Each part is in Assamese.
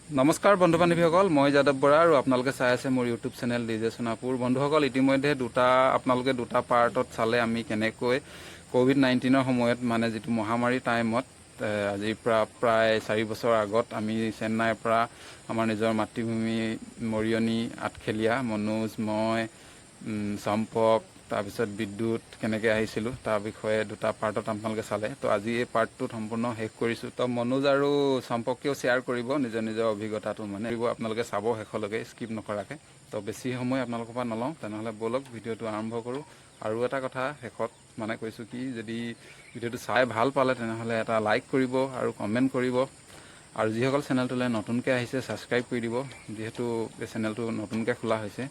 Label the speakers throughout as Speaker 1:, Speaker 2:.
Speaker 1: নমস্কাৰ বন্ধু বান্ধৱীসকল, মই যাদৱ বৰা আৰু আপোনালোকে চাই আছে মোৰ ইউটিউব চেনেল ডিজে সোণাপুৰ। বন্ধুসকল, ইতিমধ্যে আপোনালোকে দুটা পাৰ্টত চালে আমি কেনেকৈ ক'ভিড-19ৰ সময়ত মানে যিটো মহামাৰী টাইমত আজিৰ পৰা প্ৰায় 4 বছৰ আগত আমি চেন্নাইৰ পৰা আমাৰ নিজৰ মাতৃভূমি মৰিয়নি আঠখেলীয়া মনোজ, মই, চম্পক, তাৰপিছত বিদ্যুৎ কেনেকৈ আহিছিলোঁ তাৰ বিষয়ে দুটা পাৰ্টত আপোনালোকে চালে। তো আজি এই পাৰ্টটোত সম্পূৰ্ণ শেষ কৰিছোঁ। তো মনোজ আৰু চম্পকেও শ্বেয়াৰ কৰিব নিজৰ নিজৰ অভিজ্ঞতাটো, মানে আপোনালোকে চাব শেষলৈকে স্কিপ নকৰাকৈ। তো বেছি সময় আপোনালোকৰ পৰা নলওঁ, তেনেহ'লে ব'লক ভিডিঅ'টো আৰম্ভ কৰোঁ। আৰু এটা কথা শেষত মানে কৈছোঁ কি, যদি ভিডিঅ'টো চাই ভাল পালে তেনেহ'লে এটা লাইক কৰিব আৰু কমেণ্ট কৰিব। আৰু যিসকল চেনেলটোলৈ নতুনকৈ আহিছে ছাবস্ক্ৰাইব কৰি দিব, যিহেতু এই চেনেলটো নতুনকৈ খোলা হৈছে।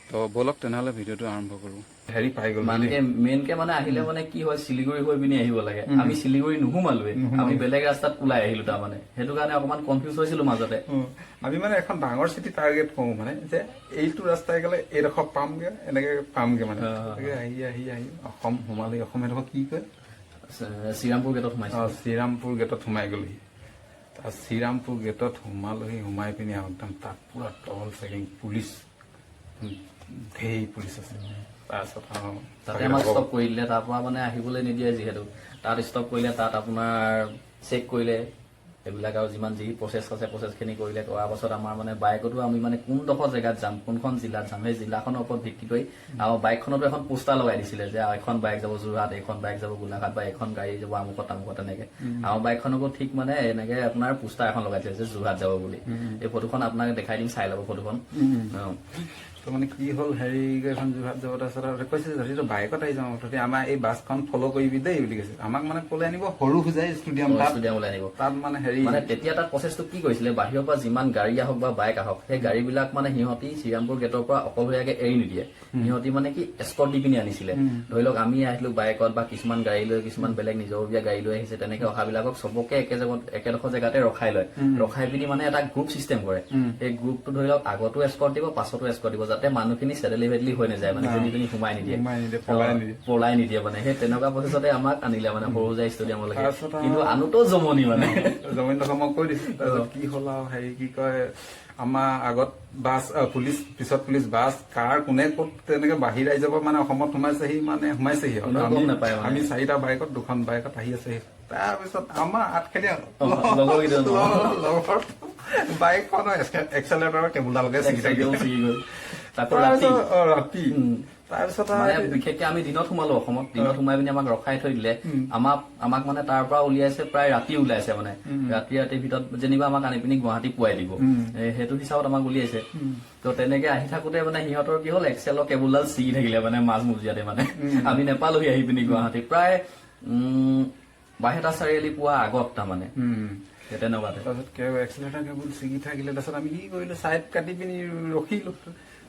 Speaker 1: তো ব'লক তেনেহ'লে ভিডিঅ'টো আৰম্ভ কৰোঁ। হেৰি পাই গ'ল
Speaker 2: মানে মেইনকে মানে আহিলে মানে কি হয়, শিলিগুৰি হৈ পিনি আহিব লাগে। আমি শিলিগুৰি নুসুমালোৱে, আমি বেলেগ ৰাস্তাত ওলাই আহিলো। তাৰমানে সেইটো কাৰণে অকমান কনফিউজ হৈছিলো মাজতে।
Speaker 3: আমি মানে এখন ডাঙৰ চিটি টাৰ্গেট কৰো, মানে যে এইটো ৰাস্তাই গ'লে এইডোখৰ পামগে, এনেকে পামগে মানে। আহি আহি আহি অসম সোমালে। অসম এডোখৰ কি কয়,
Speaker 2: শ্ৰীৰামপুৰ গেটত সোমাইছো।
Speaker 3: শ্ৰীৰামপুৰ গেটত সোমাই গ'লহি। শ্ৰীৰামপুৰ গেটত সোমালোহি, সোমাই পিনি একদম তাত পুৰা টহল চেকিং, পুলিচ ধেৰ পুলিচ আছে। তাৰপিছত
Speaker 2: তাতে আমাক ষ্টপ কৰি দিলে। তাৰ পৰা মানে আহিবলৈ নিদিয়ে, যিহেতু তাত ষ্টপ কৰিলে। তাত আপোনাৰ চেক কৰিলে এইবিলাক আৰু যিমান যি প্ৰচেছ আছে প্ৰচেছখিনি কৰিলে। কৰাৰ পাছত আমাৰ মানে বাইকতো আমি মানে কোনডোখৰ জেগাত যাম, কোনখন জিলাত যাম, সেই জিলাখনৰ ওপৰত ভিত্তি কৰি আৰু বাইকখনতো এখন পোষ্টাৰ লগাই দিছিলে যে এখন বাইক যাব যোৰহাট, এইখন বাইক যাব গোলাঘাট, বা এখন গাড়ী যাব আমুকত তামুকত, তেনেকে। আমাৰ বাইকখনকো ঠিক মানে এনেকে আপোনাৰ পোষ্টাৰ এখন লগাইছে যে যোৰহাট যাব বুলি। এই ফটোখন আপোনাক দেখাই দিম, চাই ল'ব ফটোখন।
Speaker 3: তো মানে কি হ'ল, হেৰি এখন যোৰহাট যাব। তাৰপিছত কৈছে যদি তই বাইকত আহি যাওঁ, তহঁতি আমাৰ এই বাছখন ফ'ল' কৰিবি দেই বুলি কৈছে। আমাক মানে ক'লে আনিব সৰু হোজাই ষ্টেডিয়াম
Speaker 2: ওলাই আনিব।
Speaker 3: তাত মানে হেৰি
Speaker 2: মানে তেতিয়া তাত প্ৰচেছটো কি কৰিছিলে, বাহিৰৰ পৰা যিমান গাড়ী আহক বা বাইক আহক, সেই গাড়ী বিলাক মানে সিহঁতি শ্ৰীৰামপুৰ গেটৰ পৰা অকলশৰীয়াকে এৰি নিদিয়ে। সিহঁতি মানে কি এস্কৰ্ট দি পিনি আনিছিলে। ধৰি লওক আমি আহিলো বাইকত, বা কিছুমান গাড়ী লৈ, কিছুমান বেলেগ নিজৰবীয়া গাড়ী লৈ আহিছে, তেনেকে অহাবিলাকক চবকে একেডোখৰ জেগাতে ৰখাই লয়। ৰখাই পিনি মানে এটা গ্ৰুপ চিষ্টেম কৰে। সেই গ্ৰুপটো ধৰি লওক আগতো এস্কৰ্ট দিব, পাছতো এস্কৰ্ট দিব, যাতে মানুহখিনি চেডেলি ভেডলি হৈ নাযায়, মানে যোনী সোমাই নিদিয়ে, পলাই নিদিয়ে। মানে সেই তেনেকুৱা প্ৰচেছতে আমাক আনিলে মানে সৰুজাই ষ্টেডিয়ামলৈকে। কিন্তু আনোতো জমনি মানে
Speaker 3: মই কৈ দিছো। তাৰপিছত কি হ'ল আৰু, হেৰি কি কয়, আমাৰ আগত বাছ, পুলিচ পিছত পুলিচ, বাছ, কাৰ কোনে ক'ত তেনেকে বাহিৰ ৰাজ্যৰ মানে অসমত সোমাইছেহি আমি 4টা বাইকত, 2খন বাইকত আহি আছেহি। তাৰপিছত আমাৰ আঠখেলীয়া লগৰ বাইকখনৰ এক্সেলেটৰৰ কেবুলডালকে ছিগি গ'ল। ৰাতি তাৰপিছত
Speaker 2: বিশেষকে আমি দিনত সোমালো অসমত। দিনত সোমাই পিনি আমাক ৰখাই থৈ দিলে। আমাক মানে তাৰ পৰা উলিয়াইছে, প্ৰায় ৰাতি ওলাইছে। মানে ৰাতিৰ ভিতৰত যেনিবা আমাক আনি পিনি গুৱাহাটী পুৱাই দিব, সেইটো হিচাপত আমাক উলিয়াইছে। তো তেনেকে আহি থাকোতে মানে সিহঁতৰ কি হ'ল, এক্সেলৰ কেবুলডাল ছিগি থাকিলে মানে মাজমজিয়াতে। মানে আমি নেপালোহি আহি পিনি গুৱাহাটী, প্ৰায় 22টা চাৰিআলি পোৱা আগত। তাৰমানে তেনেকুৱাতে
Speaker 3: তাৰপিছত এক্সেলেটাৰ কেবুল ছিগি থাকিলে। তাৰপিছত আমি কি কৰিলো, ছাইড কাটি পিনি ৰখিলো।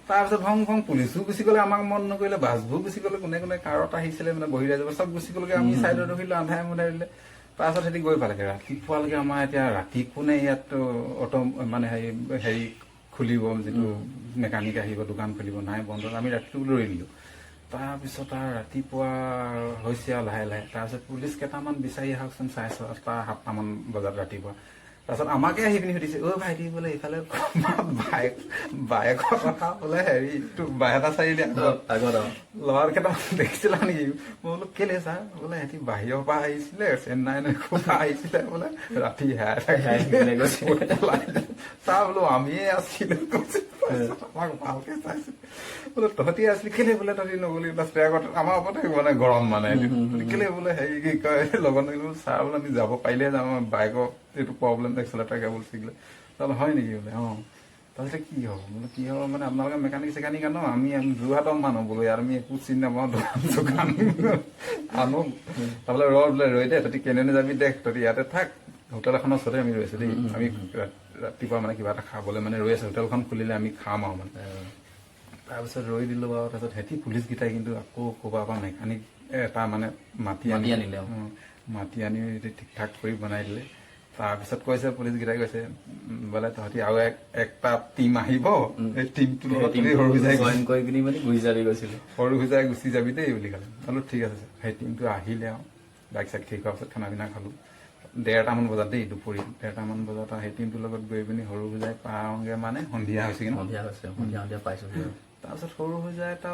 Speaker 3: তাৰপিছত ভং পুলিচো গুচি গ'লে, আমাক মন নকৰিলে। বাছবোৰ গুচি গ'লে, কোনে কোনে কাৰত আহিছিলে মানে বহিৰাই যাব, চব গুচি গ'লগে। আমি ছাইডত ৰখিলো, আন্ধাৰে মুন্ধাৰে দিলে। তাৰপিছত সিহঁতি গৈ পালেগে ৰাতিপুৱালৈকে। আমাৰ এতিয়া ৰাতি কোনে ইয়াত অটো মানে হেৰি খুলিব, যিটো মেকানিক আহিব, দোকান খুলিব, নাই বন্ধ। আমি ৰাতিটো ৰৈ দিলো। তাৰপিছত আৰু ৰাতিপুৱা হৈছে আৰু লাহে লাহে। তাৰপিছত পুলিচ কেইটামান বিচাৰি আহকচোন, 6:30, 7টামান বজাত ৰাতিপুৱা। তাৰপিছত আমাকে আহি পিনি সুধিছে, অ' ভাইটি বোলে এইফালে বাইকত ৰখা বোলে, হেৰি 22টা চাৰিআলি আগত ল'ৰা কেইটামান দেখিছিলা নেকি? মই বোলো কেলে ছাৰ? বোলে সিহঁতি বাহিৰৰ পৰা আহিছিলে, চেন্নাই পৰা আহিছিলে বোলে, ৰাতি ছাৰ বোলো আমিয়ে আছিলো। আমাক ভালকে চাইছো। বোলে তহঁতি আছিলি কেলে? বোলে তহঁতি নগলি আগত। আমাৰ ওপৰতে মানে গৰম, মানে কেলে বোলে হেৰি কি কয় লগত নগলো। ছাৰ বোলে আমি যাব পাৰিলে যাম, বাইকৰ এইটো প্ৰব্লেম, এক্সেলেটাৰ কেবুল ছিগিলে। তাৰপৰা হয় নেকি বোলে? তাৰপিছত কি হ'ব? বোলে কি হ'ব মানে, আপোনালোকে মেকানিক চেকানিক আনো, আমি যোৰহাটৰ মানুহ বোলো, ইয়াত আমি একো চিনি নাপাওঁ, দোকান আনো। তাৰপৰা বোলে ৰৈ দে, তহঁতি কেনে যাবি দেখ, তহঁতি ইয়াতে থাক। হোটেল এখনৰ ওচৰতে আমি ৰৈ আছো দেই। আমি ৰাতিপুৱা মানে কিবা এটা খাবলৈ মানে ৰৈ আছো, হোটেলখন খুলিলে আমি খাম আৰু মানে। তাৰপিছত ৰৈ দিলো বাৰু। তাৰপিছত সিহঁতি পুলিচকেইটাই কিন্তু আকৌ ক'ৰবাৰ পৰা মেকানিক এটা মানে মাতি আনিলে। মাতি আনি ঠিক ঠাক কৰি বনাই দিলে। তাৰপিছত কৈছে পুলিচকেইটাই, কৈছে বোলে তহঁতি আৰু একটা টিম আহিব, এই টিমটো সৰু সিজাই গুচি যাবি দেই বুলি ক'লে। বোলো ঠিক আছে। সেই টিমটো আহিলে আৰু বাইক চাইক ঠিক হোৱাৰ পিছত খানা পিনা খালো। 1:30মান বজাত দেই, দুপৰীয়া 1:30মান বজাত সেই টিমটোৰ লগত গৈ পিনি সৰু হোজাই পাওঁগে মানে সন্ধিয়া হৈছে কিন্তু
Speaker 2: সন্ধিয়া হৈছে, সন্ধিয়া পাইছোহি আৰু।
Speaker 3: তাৰপিছত সৰু হোজাই তো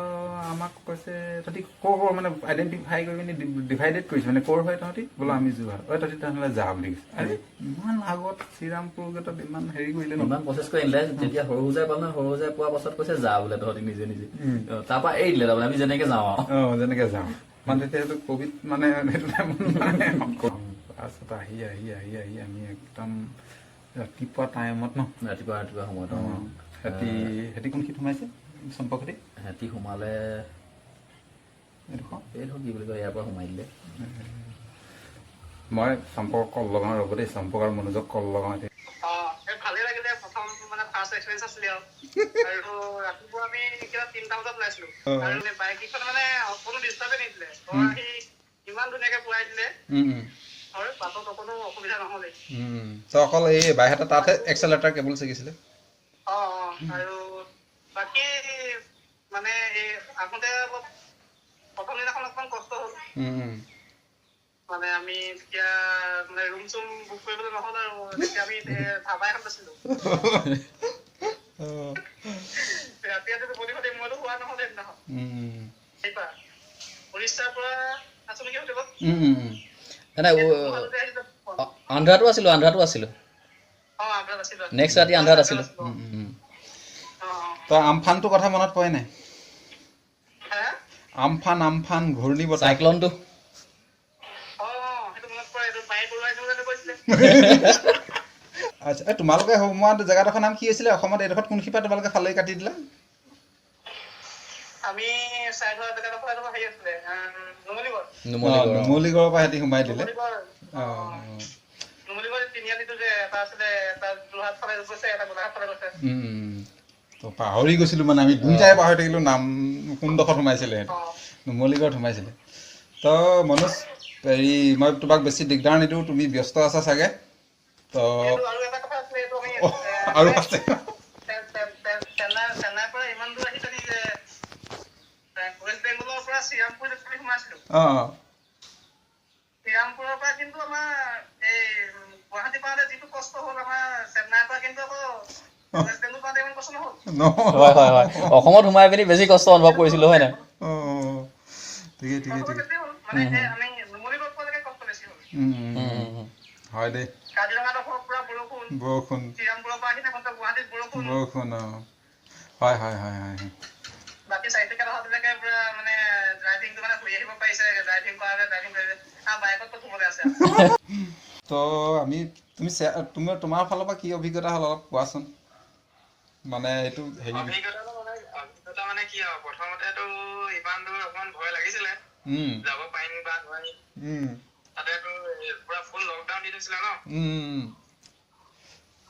Speaker 3: আমাক কৈছে তহঁতি ক'ৰ মানে আইডেণ্টিফাই কৰি পিনি ডিভাইডেড কৰিছে মানে ক'ৰ হয় তহঁতি বোলো আমি যোৰহাট, তহঁতি তেনেহ'লে যা বুলি কৈছে। আৰে ইমান আগত শ্ৰীৰামপুৰ গেটত ইমান হেৰি কৰিলে ন,
Speaker 2: ইমান প্ৰচেছ কৰি আনিলে, যেতিয়া সৰু হোজাই পালে সৰু হোজাই পোৱাৰ পাছত কৈছে যা বোলে তহঁতি নিজে নিজে, তাৰপৰা এৰি দিলে তাৰমানে আমি যেনেকে যাওঁ আৰু।
Speaker 3: যেনেকে যাওঁ মানে তেতিয়া সেইটো ক'ভিড মানে সেইটো টাইমত মানে তাৰপিছত আহি আমি একদম ৰাতিপুৱা টাইমত ন,
Speaker 2: ৰাতিপুৱা সময়ত
Speaker 3: সিহঁতি কোনখিনিত সোমাইছে চম্পকতি
Speaker 2: সিহঁতি সোমালে এইটো কি বুলি কয়, ইয়াৰ পৰা সোমাই দিলে।
Speaker 3: মই চম্পক কল লগাওঁ ৰ'ব দেই, চম্পক আৰু মনোজক কল লগাওঁ এতিয়া।
Speaker 4: ভালেই লাগিলে, প্ৰথম মানে ফাৰ্ষ্ট এক্সপিৰিয়েঞ্চ আছিলে আৰু ৰাতিপুৱা আমি কিবা 3টা বজাত ওলাইছিলো আৰু বাইককেইখন মানে কোনো ডিষ্টাৰ্বে নিদিলে, আহি ইমান ধুনীয়াকে পুৰাই দিলে আৰু বাটত অকণো অসুবিধা নহ'লে।
Speaker 1: তো অকল এই বাইহাটা তাতহে এক্সেলেটাৰ কেবল ছিগিছিলে।
Speaker 4: আৰু বাকী মানে এই আহোঁতে অলপ প্ৰথম দিনাখন অকণমান কষ্ট হ'ল, মানে আমি তেতিয়া মানে ৰুম চুম বুক কৰিবলৈ নহ'ল আৰু তেতিয়া আমি ধাবা এখন আছিলো। ৰাতি টোপনি খতি মইতো হোৱা নহ'ল সেইদিনাখন। উৰিষ্যাৰ পৰা আছো নেকি হোটেলত।
Speaker 2: আন্ধাৰটো আছিলো নেক্সট ৰাতি আন্ধাৰত আছিলো।
Speaker 1: তো আমফানটো কথা মনত পৰে নাই? আমফান ঘূৰ্ণি বতাহ
Speaker 2: চাইক্লনটো
Speaker 1: আচ্ছা, তোমালোকে সোমোৱা জেগাডোখৰ নাম কি আছিলে? অসমত এইডোখৰত কোনখিপা তোমালোকে ফালে কাটি দিলা?
Speaker 4: আমি চাই থোৱা জেগাডোখৰ হেৰি আছিলে
Speaker 1: নুমলীগড়ৰ পৰা সিহঁতি সোমাই দিলে।
Speaker 4: নুমলীগড় তিনিআলিটো যে এটা আছিলে, এটা যোৰহাট ফালে গৈছে, এটা গোলাঘাট ফালে গৈছে।
Speaker 1: তো পাহৰি গৈছিলো মানে, আমি দুইটাই পাহৰি থাকিলো নাম কোনডোখৰত সোমাইছিলে। নুমলীগড়ত সোমাইছিলে। তো মনোজ হেৰি মই তোমাক বেছি দিগদাৰ নিদিওঁ, তুমি ব্যস্ত আছা চাগে। তো
Speaker 4: আৰু এটা কথা আছিলে, এইটো আমি
Speaker 1: আৰু আছে
Speaker 4: চেন্নাইৰ পৰা ইমান দূৰ আহি থাকি যে ৱেষ্ট বেংগলৰ পৰা শ্ৰীৰামপুৰ সোমাইছিলো। শ্ৰীৰামপুৰৰ পৰা কিন্তু আমাৰ এই গুৱাহাটী পাওঁতে যিটো কষ্ট হ'ল, আমাৰ চেন্নাইৰ পৰা কিন্তু আকৌ ৱেষ্ট বেংগল পাওঁতে ইমান কষ্ট নহ'ল।
Speaker 2: হয় অসমত সোমাই পিনি বেছি কষ্ট অনুভৱ কৰিছিলো, হয় নাই?
Speaker 1: ঠিকে
Speaker 4: মানে আমি নুমলীগড় পোৱালৈকে কষ্ট বেছি হ'ল।
Speaker 1: হয় দেই,
Speaker 4: কাজিৰঙাত পুৰা বৰষুণ, শ্ৰীৰামপুৰৰ পৰা আহি থাকোঁতে গুৱাহাটীত বৰষুণ।
Speaker 1: হয়।
Speaker 4: বাকী চাৰিচকীয়া অহাবিলাকে পুৰা মানে ড্ৰাইভিংটো মানে ঘূৰি আহিব পাৰিছে, ড্ৰাইভিং কৰিছে আৰু বাইকত থ'বলৈ আছে।
Speaker 1: তো তুমি তোমাৰ ফালৰ পৰা কি অভিজ্ঞতা হ'ল অলপ কোৱাচোন। মানে এইটো হেৰি
Speaker 4: অভিজ্ঞতা মানে কি আৰু, প্ৰথমতেতো ইমান দূৰ অকমান ভয় লাগিছিলে, যাব পাৰিম বা নোৱাৰিম। তাতেতো পুৰা ফুল লকডাউন দি থৈছিলে ন,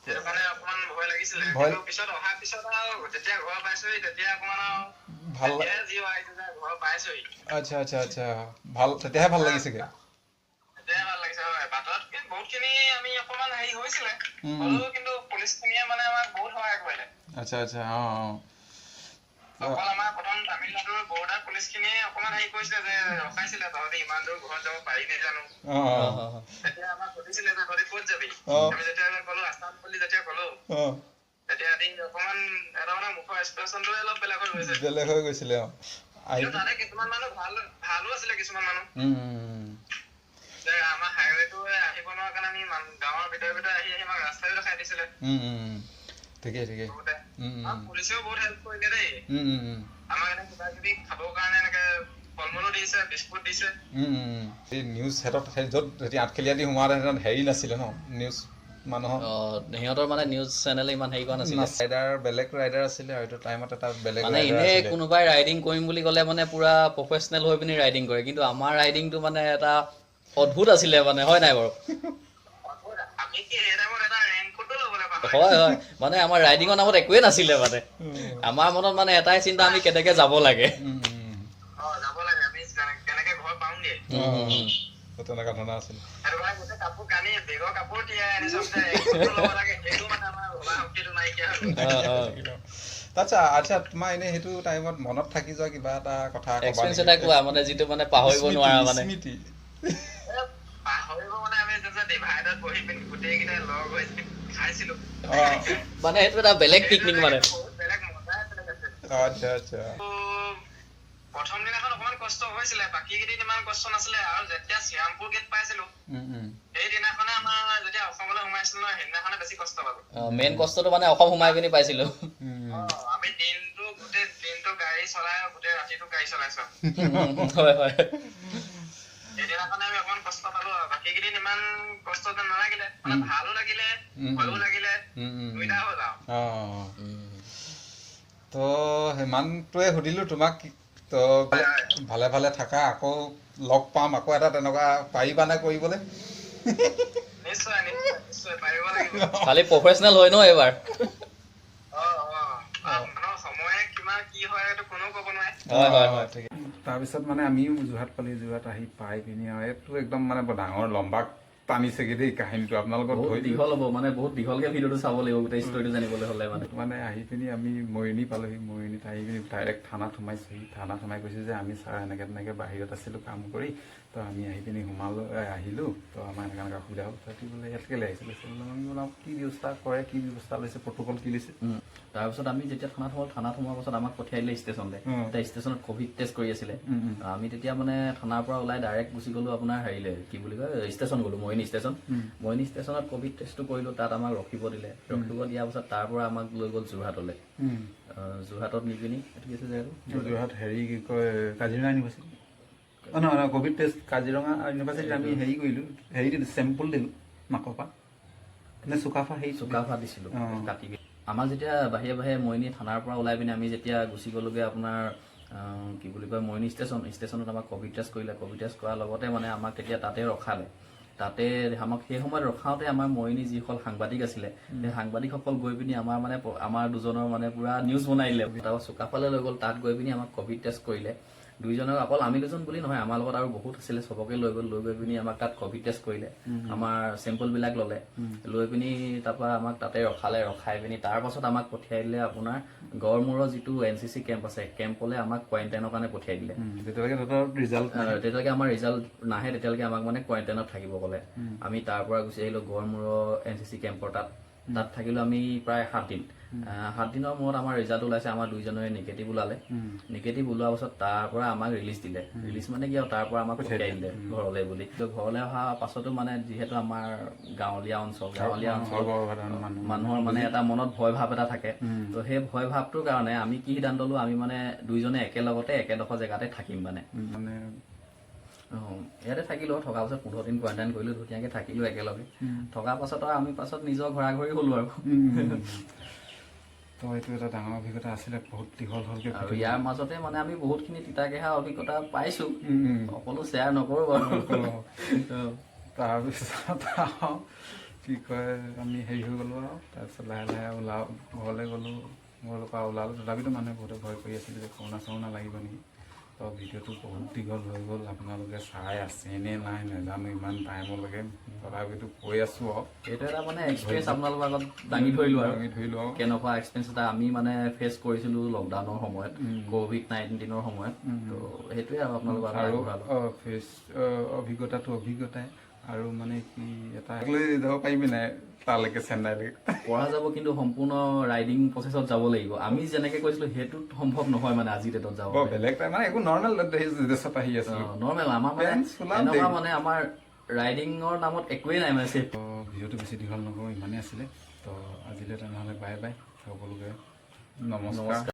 Speaker 4: সেইটো কাৰণে অকমান ভয় লাগিছিলে। কিন্তু পিছত অহাৰ পিছত আৰু যেতিয়া ঘৰ পাইছোহি তেতিয়া অকমান আৰু
Speaker 1: ভাল
Speaker 4: যি আহিছে ঘৰ পাইছোহি।
Speaker 1: আচ্ছা ভাল, তেতিয়াহে ভাল লাগিছেগে।
Speaker 4: তেতিয়াহে ভাল লাগিছে। হয়, বাটত বহুতখিনি আমি অকমান হেৰি হৈছিলে, হ'লেও কিন্তু পুলিচখিনিয়ে মানে আমাক বহুত সহায় কৰিলে।
Speaker 1: আচ্ছা
Speaker 4: অকল আমাৰ প্ৰথম তামিলনাডুৰ বৰ্ডাৰ পুলিচখিনিয়ে অকমান হেৰি কৰিছিলে যে ৰখাইছিলে, তহঁতি ইমান দূৰ ঘৰত যাব পাৰি নে জানো। তেতিয়া আমাক সুধিছিলে যে তহঁতি ক'ত যাবি, আমি যেতিয়া ক'লো আছাম বুলি যেতিয়া ক'লো, তেতিয়া অকমান এটা মানে মুখৰ এক্সপ্ৰেছনটোৱে অলপ বেলেগ হৈ
Speaker 1: গৈছিলে।
Speaker 4: কিন্তু তাতে কিছুমান মানুহ ভালো আছিলে, কিছুমান মানুহ যে আমাৰ হাইৱেটো আহিব নোৱাৰা কাৰণে আমি গাঁৱৰ ভিতৰে আহি আমাক ৰাস্তাও দেখাই দিছিলে।
Speaker 1: ঠিকে
Speaker 4: পুলিচেও বহুত হেল্প কৰিলে দেই। আমাক এনে কিবা কিবি খাবৰ কাৰণে এনেকে ফল মূলো দিছে, বিস্কুট দিছে।
Speaker 1: এই নিউজ য'ত আঠখেলীয়া দি সোমোৱাতে হেৰি নাছিলে ন, নিউজ মানুহৰ
Speaker 2: সিহঁতৰ মানে নিউজ চেনেলে ইমান হেৰি কৰা নাছিলে।
Speaker 1: বেলেগ ৰাইডাৰ আছিলে আৰু এইটো টাইমত এটা বেলেগ
Speaker 2: মানে এনেই কোনোবাই ৰাইডিং কৰিম বুলি ক'লে মানে পুৰা প্ৰফেচনেল হৈ পিনি ৰাইডিং কৰে, কিন্তু আমাৰ ৰাইডিংটো মানে এটা অদ্ভুত আছিলে মানে, হয় নাই বাৰু? হয় মানে আমাৰ ৰাইডিঙৰ নামত একোৱে নাছিলে মানে, আমাৰ মনত মানে এটাই চিন্তা, আমি কেনেকে যাব লাগে।
Speaker 1: তেনেকুৱা ধৰণৰ আছিলে। আচ্ছা তোমাৰ এনেই সেইটো টাইমত মনত থাকি যোৱা কিবা এটা কথা
Speaker 2: এক্সপেৰিয়েঞ্চ এটা কোৱা, মানে যিটো মানে পাহৰিব নোৱাৰা মানে।
Speaker 4: পাহৰিব মানে আমি এটাত বহি পিনি গোটেইকেইটাই লগ হৈ খাইছিলো
Speaker 2: মানে সেইটো এটা বেলেগ পিকনিক মানে
Speaker 4: বহুত বেলেগ মজাই বেলেগ আছিল
Speaker 3: আচ্ছা আচ্ছা
Speaker 4: প্ৰথম দিনাখন অকমান কষ্ট হৈছিলে বাকী কেইদিন ইমান কষ্ট নাছিলে আৰু যেতিয়া শ্ৰীৰামপুৰ গেট পাইছিলো সেইদিনাখনে আমাৰ যেতিয়া অসমলৈ সোমাইছিলো নহয় সেইদিনাখনে বেছি কষ্ট পালো
Speaker 2: মেইন কষ্টটো মানে অসম সোমাই পিনি পাইছিলো
Speaker 4: আমি গোটেই দিনটো গাড়ী চলাই গোটেই ৰাতিটো গাড়ী চলাইছো
Speaker 2: হয় হয়
Speaker 4: সেইদিনাখনে আমি অকমান কষ্ট পালো আৰু বাকী কেইদিন ইমান কষ্ট যেন নালাগিলে মানে ভালো লাগিলে ভয়ো লাগিলে দুইটা হ'ল আৰু
Speaker 3: তো সিমানটোৱে সুধিলো তোমাক তো ভালে ভালে থাকা আকৌ লগ পাম আকৌ এটা তেনেকুৱা পাৰিবানে কৰিবলৈ
Speaker 4: নিশ্চয় নিশ্চয় নিশ্চয় পাৰিব লাগিব
Speaker 2: খালি প্ৰফেচনেল হয় ন এইবাৰ
Speaker 4: মানুহৰ সময়ে কিমান কি হয় এইটো কোনেও ক'ব নোৱাৰে
Speaker 3: তাৰপিছত মানে আমিও যোৰহাট পালি যোৰহাট আহি পাই পিনি আৰু এইটো একদম মানে বৰ ডাঙৰ লম্বা টানিছেগে দেই কাহিনীটো আপোনালোকৰ
Speaker 2: বহুত দীঘল হ'ব মানে বহুত দীঘলকে ভিডিঅ'টো চাব লাগিব গোটেই ষ্টৰিটো জানিবলৈ হ'লে
Speaker 3: মানে আহি পিনি আমি মৰিণী পালোহি মৰিণীত আহি পিনি ডাইৰেক্ট থানাত সোমাইছোহি থানাত সোমাই কৈছে যে আমি ছাৰ এনেকৈ তেনেকৈ বাহিৰত আছিলোঁ কাম কৰি তো আমি আহি পিনি আহিলোঁ তো আমাৰ এনেকৈ এনেকৈ অসুবিধা হ'ল তাতে বোলে ইয়াত কেলৈ আহিছিলে আমি বোলো কি ব্যৱস্থা কৰে কি ব্যৱস্থা লৈছে প্ৰট'কল কি লৈছে
Speaker 2: তাৰপিছত আমি যেতিয়া থানাত সোমোৱাৰ পাছত আমাক পঠিয়াই দিলে ষ্টেচনলৈ এতিয়া ষ্টেচনত কভিড টেষ্ট কৰি আছিলে আমি তেতিয়া মানে থানাৰ পৰা ওলাই ডাইৰেক্ট গুচি গ'লো আপোনাৰ হেৰিলে কি বুলি কয় ষ্টেচন গ'লো মৰিণী ষ্টেচনত কভিড টেষ্টটো কৰিলো তাত আমাক ৰখিব দিলে ৰখিব দিয়াৰ পাছত তাৰ পৰা আমাক লৈ গ'ল যোৰহাটলৈ যোৰহাটত নি পিনি
Speaker 3: যোৰহাট হেৰি কি কয় কাজিৰঙা ইউনিভাৰ্চিটি নহয় কভিড টেষ্ট কাজিৰঙা ইউনিভাৰ্চিটিত আমি হেৰি কৰিলোঁ হেৰি দিলোঁ চেম্পল দিলোঁ নাকৰ পৰা নে চুকাফা
Speaker 2: দিছিলোঁ কাটি আমাক যেতিয়া বাহিৰে বাহিৰে মৰিণী থানাৰ পৰা ওলাই পিনে আমি যেতিয়া গুচি গ'লোগৈ আপোনাৰ কি বুলি কয় মৰিণী ষ্টেচনত আমাক কভিড টেষ্ট কৰিলে কভিড টেষ্ট কৰাৰ লগতে মানে আমাক তেতিয়া তাতে ৰখালে তাতে আমাক সেই সময়ত ৰখাওঁতে আমাৰ মৰিণী যিসকল সাংবাদিক আছিলে সেই সাংবাদিকসকল গৈ পিনি আমাৰ দুজনৰ মানে পুৰা নিউজ বনাই দিলে তাৰপৰা চুকাফালৈ লৈ গ'ল তাত গৈ পিনি আমাক কভিড টেষ্ট কৰিলে দুইজনক অকল আমি দুজন বুলি নহয় আমাৰ লগত আৰু বহুত আছিলে চবকে লৈ গৈ পিনি আমাক তাত কভিড টেষ্ট কৰিলে আমাৰ চেম্পলবিলাক ল'লে লৈ পিনি তাৰপৰা আমাক তাতে ৰখাই পিনি তাৰ পাছত আমাক পঠিয়াই দিলে আপোনাৰ গড়মূৰৰ যিটো NCC কেম্প আছে কেম্পলৈ আমাক কোৱাৰেণ্টাইনৰ কাৰণে পঠিয়াই দিলে তেতিয়ালৈকে আমাৰ ৰিজাল্ট নাহে তেতিয়ালৈকে আমাক মানে কোৱাৰেণ্টাইনত থাকিব ক'লে আমি তাৰ পৰা গুচি আহিলো গড়মূৰৰ NCC কেম্পৰ তাত থাকিলো আমি প্ৰায় 7 দিনৰ মূৰত আমাৰ ৰিজাল্ট ওলাইছে আমাৰ দুইজনৰে নিগেটিভ ওলালে নিগেটিভ ওলোৱাৰ পাছত তাৰ পৰা আমাক ৰিলিজ দিলে ৰিলিজ মানে কি আৰু তাৰ পৰা আমাক পঠিয়াই দিলে ঘৰলৈ বুলি ঘৰলৈ অহা পাছতো মানে যিহেতু আমাৰ গাঁৱলীয়া অঞ্চল মানুহৰ মানে এটা মনত ভয় ভাৱ এটা থাকে তো সেই ভয় ভাৱটোৰ কাৰণে আমি কি সিদ্ধান্ত ললো আমি মানে দুইজনে একেলগতে একেডোখৰ জেগাতে থাকিম মানে ইয়াতে থাকিলো থকাৰ পাছত 15 দিন কোৱাৰেণ্টাইন কৰিলো ধুনীয়াকে থাকিলো একেলগে থকাৰ পাছত আৰু আমি পাছত নিজৰ ঘৰা ঘৰি হলো আৰু
Speaker 3: তো এইটো এটা ডাঙৰ অভিজ্ঞতা আছিলে বহুত দীঘল হ'লকে
Speaker 2: আৰু ইয়াৰ মাজতে মানে আমি বহুতখিনি তিতাকেহা অভিজ্ঞতা পাইছো সকলো শ্বেয়াৰ নকৰো বাৰু
Speaker 3: তাৰপিছত কি কয় আমি হেৰি হৈ গ'লো আৰু তাৰপিছত লাহে লাহে ঘৰলৈ গ'লো ঘৰৰ পৰা ওলালোঁ তথাপিতো মানুহে বহুতে ভয় কৰি আছিলে যে কৰোণা লাগিব নেকি তো ভিডিঅ'টো বহুত দীঘল হৈ গ'ল আপোনালোকে চাই আছেনে নাই নাজানো ইমান টাইমলৈকে তথাপিতো কৈ আছোঁ আৰু
Speaker 2: এইটো এটা মানে এক্সপিৰিয়েঞ্চ আপোনালোকৰ আগত দাঙি ধৰিলোঁ আৰু কেনেকুৱা এক্সপিৰিয়েঞ্চ এটা আমি মানে ফেচ কৰিছিলোঁ লকডাউনৰ সময়ত COVID-19 সময়ত তো সেইটোৱে আৰু আপোনালোকৰ
Speaker 3: অভিজ্ঞতাই আৰু মানে কি এটা লৈ যাব পাৰিবি নাই তালৈকে চেন্নাইলৈকে
Speaker 2: পৰা যাব কিন্তু সম্পূৰ্ণ ৰাইডিং প্ৰচেছত যাব লাগিব আমি যেনেকে কৈছিলো সেইটো সম্ভৱ নহয় মানে আজি ডেটত যাব
Speaker 3: বেলেগ মানে একো নৰ্মেল দেশত আহি আছে
Speaker 2: নৰ্মেল আমাৰ মানে এনেকুৱা মানে আমাৰ ৰাইডিঙৰ নামত একোৱেই নাই মানে
Speaker 3: ভিডিঅ'টো বেছি দীঘল নকৰোঁ ইমানেই আছিলে তো আজিলৈ তেনেহ'লে বাই সকলোকে নমস্কাৰ